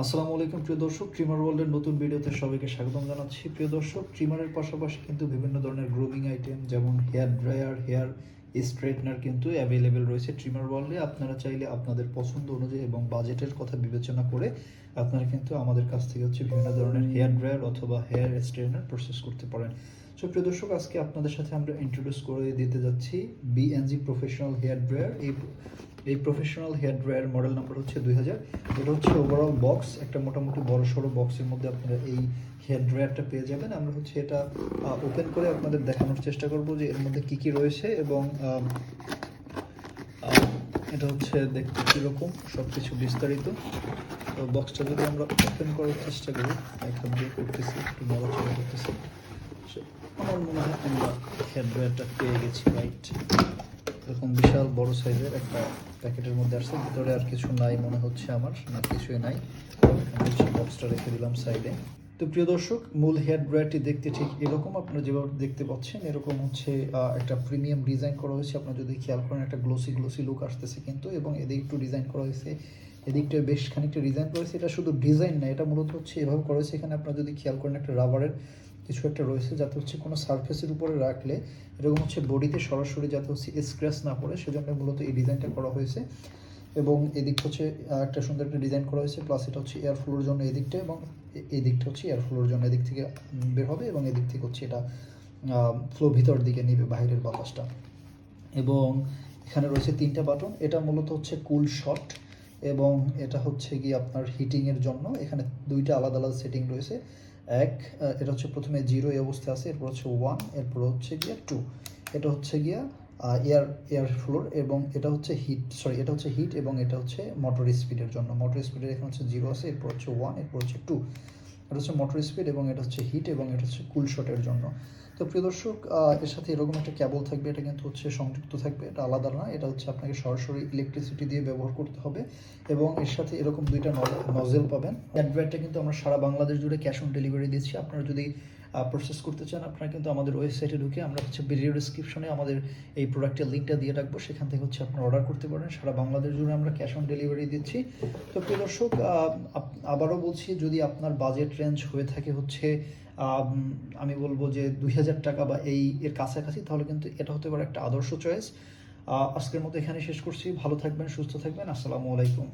আসসালামু আলাইকুম প্রিয় দর্শক, ট্রিমার ওয়ার্ল্ডের নতুন ভিডিওতে সবাইকে স্বাগতম জানাচ্ছি। প্রিয় দর্শক, ট্রিমারের পাশাপাশি কিন্তু বিভিন্ন ধরনের গ্রুমিং আইটেম যেমন হেয়ার ড্রায়ার, হেয়ার স্ট্রেটনার কিন্তু অ্যাভেলেবেল রয়েছে ট্রিমার ওয়ার্ল্ডে। আপনারা চাইলে আপনাদের পছন্দ অনুযায়ী এবং বাজেটের কথা বিবেচনা করে আপনারা কিন্তু আমাদের কাছ থেকে বিভিন্ন ধরনের হেয়ার ড্রায়ার অথবা হেয়ার স্ট্রেটনার প্রসেস করতে পারেন। সো প্রিয় দর্শক, আজকে আপনাদের সাথে আমরা ইন্ট্রোডিউস করে দিতে যাচ্ছি বিএনজি প্রফেশনাল হেয়ার ড্রায়ার। এই professional hair dryer model number হচ্ছে 2000। এটা হচ্ছে ওভারঅল বক্স, একটা মোটামুটি বড় সড়ো বক্সের মধ্যে আপনারা এই হেয়ার ড্রায়ারটা পেয়ে যাবেন। আমরা এটা ওপেন করে আপনাদের দেখানোর চেষ্টা করব যে এর মধ্যে কী কী রয়েছে এবং এটা দেখতে কীরকম সব কিছু বিস্তারিত। তো বক্সটা যদি আমরা ওপেন করার চেষ্টা করি, এখন দিয়ে করতেছি, একটু নড়াচড়া করতেছি, আমার মনে হয় আমরা হেয়ার ড্রায়ারটা পেয়ে গেছি। রাইট, এরকম বিশাল বড় সাইজের একটা প্যাকেটের মধ্যে আসছে, ভিতরে আর কিছু নাই মনে হচ্ছে আমার, না কিছুই নাই। বক্সটা রেখে দিলাম সাইডে। তো প্রিয় দর্শক, মূল হেয়ার ড্রায়ারটি দেখতে ঠিক এরকম, আপনারা যেভাবে দেখতে পাচ্ছেন এরকম একটা প্রিমিয়াম ডিজাইন করা হয়েছে। আপনারা যদি খেয়াল করেন একটা গ্লোসি লুক আসতেছে কিন্তু, এবং এদিকে একটু ডিজাইন করা হয়েছে, এদিকটা বেশ খানিকটা ডিজাইন করা হয়েছে। এটা শুধু ডিজাইন না, এটা মূলত এভাবে করা হয়েছে। এখানে আপনারা যদি খেয়াল করেন একটা রাবারের কিছু একটা রয়েছে, যাতে কোনো সারফেসের উপরে রাখলে এরকম বডিতে সরাসরি যাতে স্ক্র্যাচ না পড়ে, সেজন্য মূলত এই ডিজাইনটা করা হয়েছে। এবং এদিক একটা সুন্দর একটা ডিজাইন করা হয়েছে, প্লাস এটা এয়ার ফ্লোর জন্য এদিকটা, এবং এই দিকটা এয়ার ফ্লোর জন্য, এদিক থেকে বের হবে এবং এদিক থেকে এটা ফ্লো ভিতর দিকে নেবে বাইরের বাতাসটা। এবং এখানে রয়েছে 3টা বাটন। এটা মূলত কুল শট, এবং এটা গিয়ে আপনার হিটিংয়ের জন্য। এখানে 2টা আলাদা আলাদা সেটিং রয়েছে। এটা প্রথমে 0 এই অবস্থায় আছে, এরপর 1, এরপর গিয়া 2। এটা গিয়া এয়ার ফ্লোর, এবং এটা এটা হিট, এবং এটা মোটর স্পিডের জন্য। মোটর স্পিডের এখানে 0 আছে, এরপর 1, এরপর 2। এটা মোটর স্পিড, এবং এটা হিট, এবং এটা কুল শটের জন্য। তো প্রিয় দর্শক, এর সাথে এরকম একটা কেবল থাকবে। এটা কিন্তু সংযুক্ত থাকবে, এটা আলাদা না। এটা আপনাকে সরাসরি ইলেকট্রিসিটি দিয়ে ব্যবহার করতে হবে, এবং এর সাথে এরকম 2টা নজেল পাবেন। অ্যাডভার্টটা কিন্তু আমরা সারা বাংলাদেশ জুড়ে ক্যাশ অন ডেলিভারি দিচ্ছি। আপনারা যদি প্রসেস করতে চান, আপনারা কিন্তু আমাদের ওয়েবসাইটে ঢুকে, আমরা ভিডিও ডিসক্রিপশনে আমাদের এই প্রোডাক্টের লিঙ্কটা দিয়ে রাখবো, সেখান থেকে আপনারা অর্ডার করতে পারেন। সারা বাংলাদেশ জুড়ে আমরা ক্যাশ অন ডেলিভারি দিচ্ছি। তো প্রিয় দর্শক, আবারও বলছি, যদি আপনার বাজেট রেঞ্জ হয়ে থাকে আমি বলবো যে 2000 টাকা বা এর কাছাকাছি, তাহলে কিন্তু এটা হতে পারে একটা আদর্শ চয়েস। আজকের মতো এখানে শেষ করছি। ভালো থাকবেন, সুস্থ থাকবেন। আসসালামু আলাইকুম।